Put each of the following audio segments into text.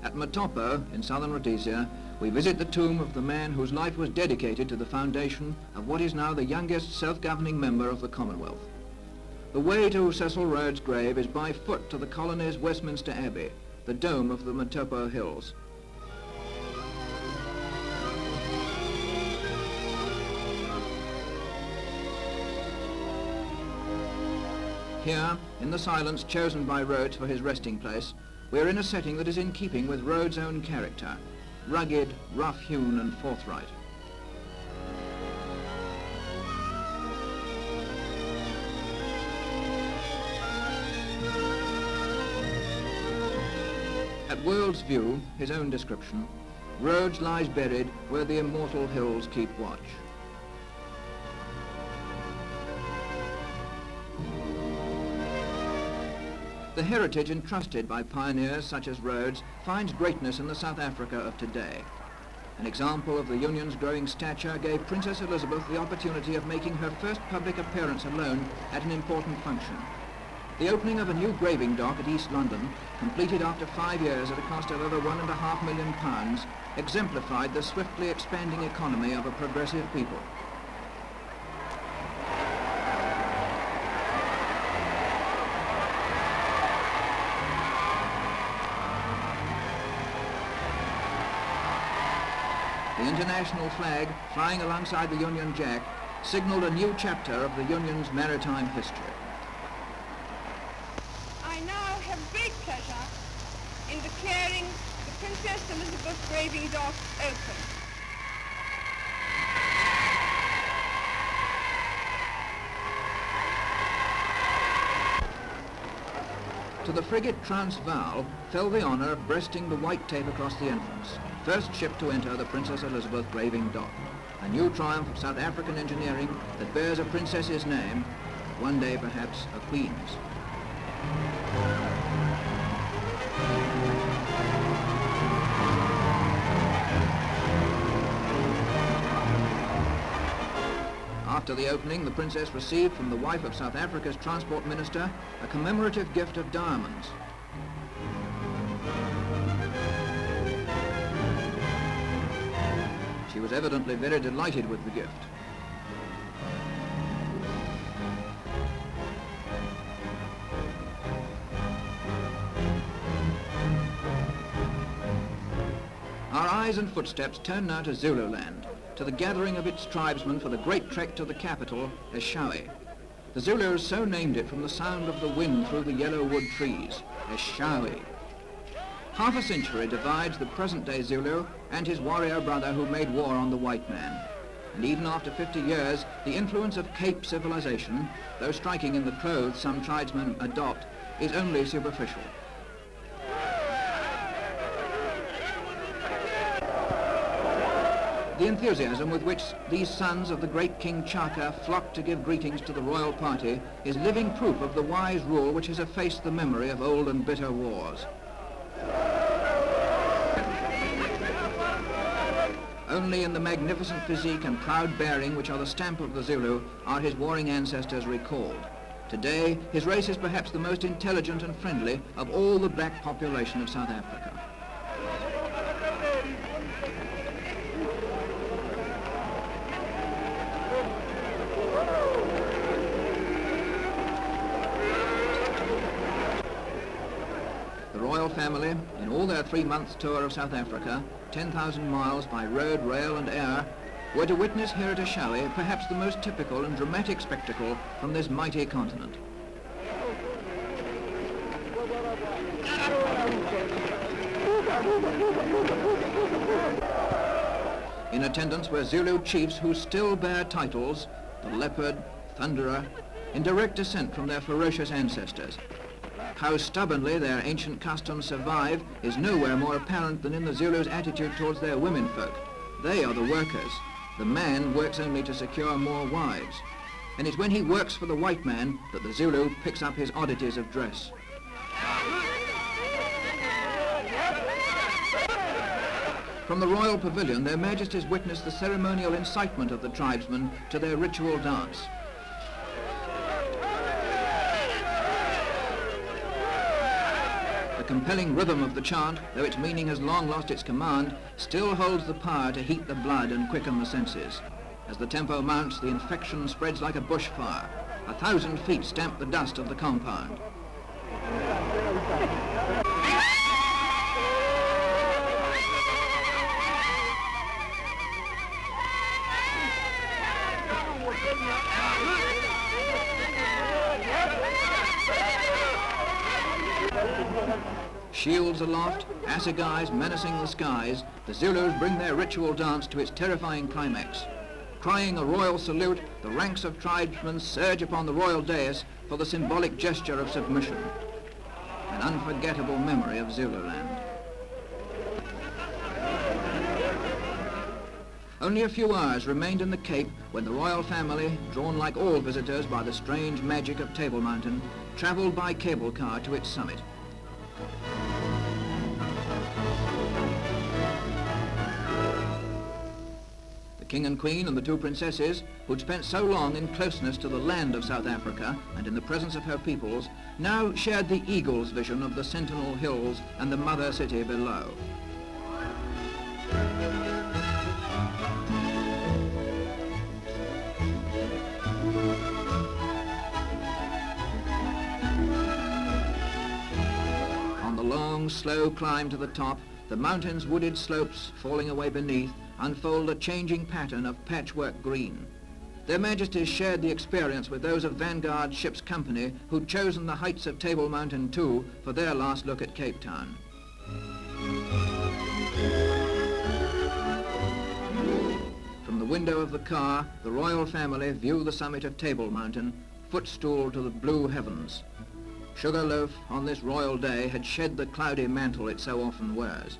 At Motopo, in southern Rhodesia, we visit the tomb of the man whose life was dedicated to the foundation of what is now the youngest self-governing member of the Commonwealth. The way to Cecil Rhodes' grave is by foot to the colony's Westminster Abbey, the dome of the Motopo Hills. Here, in the silence chosen by Rhodes for his resting place, we are in a setting that is in keeping with Rhodes' own character, rugged, rough-hewn and forthright. At World's View, his own description, Rhodes lies buried where the immortal hills keep watch. The heritage entrusted by pioneers such as Rhodes finds greatness in the South Africa of today. An example of the Union's growing stature gave Princess Elizabeth the opportunity of making her first public appearance alone at an important function. The opening of a new graving dock at East London, completed after 5 years at a cost of over £1.5 million, exemplified the swiftly expanding economy of a progressive people. The international flag, flying alongside the Union Jack, signalled a new chapter of the Union's maritime history. I now have great pleasure in declaring the Princess Elizabeth graving dock open. To the frigate Transvaal fell the honour of breasting the white tape across the entrance, first ship to enter the Princess Elizabeth graving dock, a new triumph of South African engineering that bears a princess's name, one day perhaps a queen's. After the opening, the Princess received from the wife of South Africa's Transport Minister a commemorative gift of diamonds. She was evidently very delighted with the gift. Our eyes and footsteps turn now to Zululand, to the gathering of its tribesmen for the great trek to the capital, Eshowe. The Zulus so named it from the sound of the wind through the yellow wood trees, Eshowe. Half a century divides the present-day Zulu and his warrior brother who made war on the white man. And even after 50 years, the influence of Cape civilization, though striking in the clothes some tribesmen adopt, is only superficial. The enthusiasm with which these sons of the great King Chaka flock to give greetings to the royal party is living proof of the wise rule which has effaced the memory of old and bitter wars. Only in the magnificent physique and proud bearing which are the stamp of the Zulu are his warring ancestors recalled. Today, his race is perhaps the most intelligent and friendly of all the black population of South Africa. The royal family, in all their 3-month tour of South Africa, 10,000 miles by road, rail and air, were to witness here at Eshowe perhaps the most typical and dramatic spectacle from this mighty continent. In attendance were Zulu chiefs who still bear titles, the Leopard, Thunderer, in direct descent from their ferocious ancestors. How stubbornly their ancient customs survive is nowhere more apparent than in the Zulus' attitude towards their womenfolk. They are the workers. The man works only to secure more wives. And it's when he works for the white man that the Zulu picks up his oddities of dress. From the royal pavilion, their majesties witnessed the ceremonial incitement of the tribesmen to their ritual dance. The compelling rhythm of the chant, though its meaning has long lost its command, still holds the power to heat the blood and quicken the senses. As the tempo mounts, the infection spreads like a bushfire. 1,000 feet stamp the dust of the compound. Shields aloft, assegais menacing the skies, the Zulus bring their ritual dance to its terrifying climax. Crying a royal salute, the ranks of tribesmen surge upon the royal dais for the symbolic gesture of submission. An unforgettable memory of Zululand. Only a few hours remained in the Cape when the royal family, drawn like all visitors by the strange magic of Table Mountain, travelled by cable car to its summit. The King and Queen and the two princesses, who'd spent so long in closeness to the land of South Africa and in the presence of her peoples, now shared the eagle's vision of the Sentinel Hills and the mother city below. On the long, slow climb to the top, the mountain's wooded slopes falling away beneath unfold a changing pattern of patchwork green. Their Majesties shared the experience with those of Vanguard Ship's Company who'd chosen the heights of Table Mountain too for their last look at Cape Town. From the window of the car, the royal family view the summit of Table Mountain, footstool to the blue heavens. Sugarloaf on this royal day had shed the cloudy mantle it so often wears.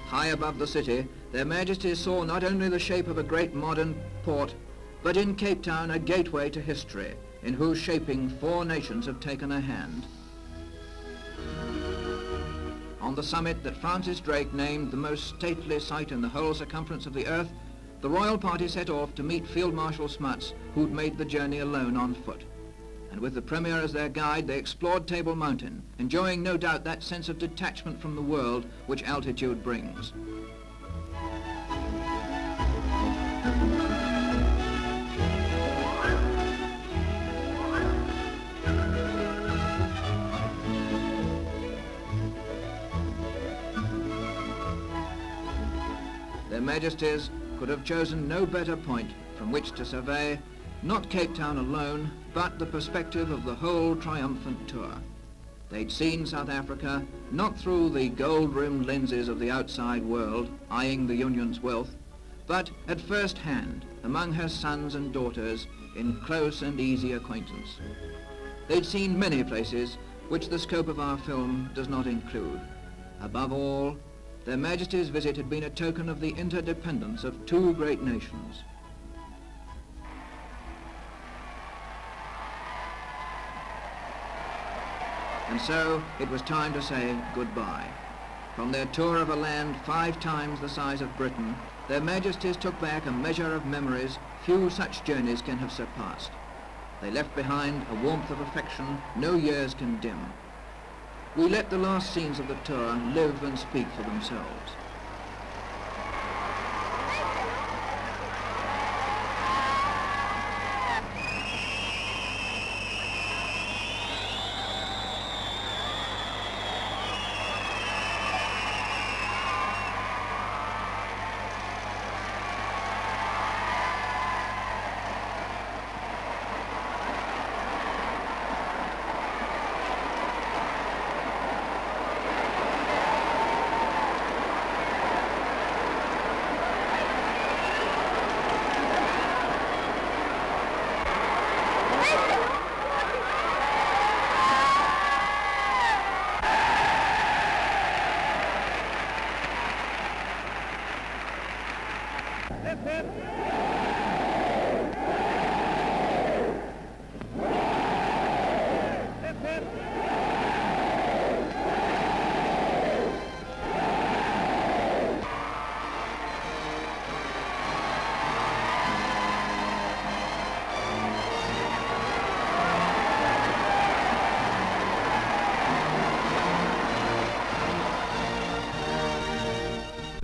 High above the city, their Majesties saw not only the shape of a great modern port, but in Cape Town a gateway to history, in whose shaping 4 nations have taken a hand. On the summit that Francis Drake named the most stately sight in the whole circumference of the earth, the royal party set off to meet Field Marshal Smuts, who'd made the journey alone on foot. And with the Premier as their guide, they explored Table Mountain, enjoying no doubt that sense of detachment from the world which altitude brings. Their Majesties could have chosen no better point from which to survey not Cape Town alone, but the perspective of the whole triumphant tour. They'd seen South Africa not through the gold-rimmed lenses of the outside world, eyeing the Union's wealth, but at first hand, among her sons and daughters, in close and easy acquaintance. They'd seen many places which the scope of our film does not include. Above all, Their Majesties' visit had been a token of the interdependence of 2 great nations. And so it was time to say goodbye. From their tour of a land 5 times the size of Britain, Their Majesties took back a measure of memories few such journeys can have surpassed. They left behind a warmth of affection no years can dim. We let the last scenes of the tour live and speak for themselves.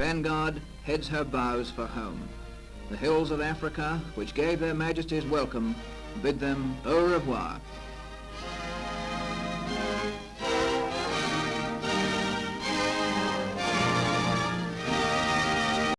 Vanguard heads her bows for home. The hills of Africa, which gave their majesties welcome, bid them au revoir.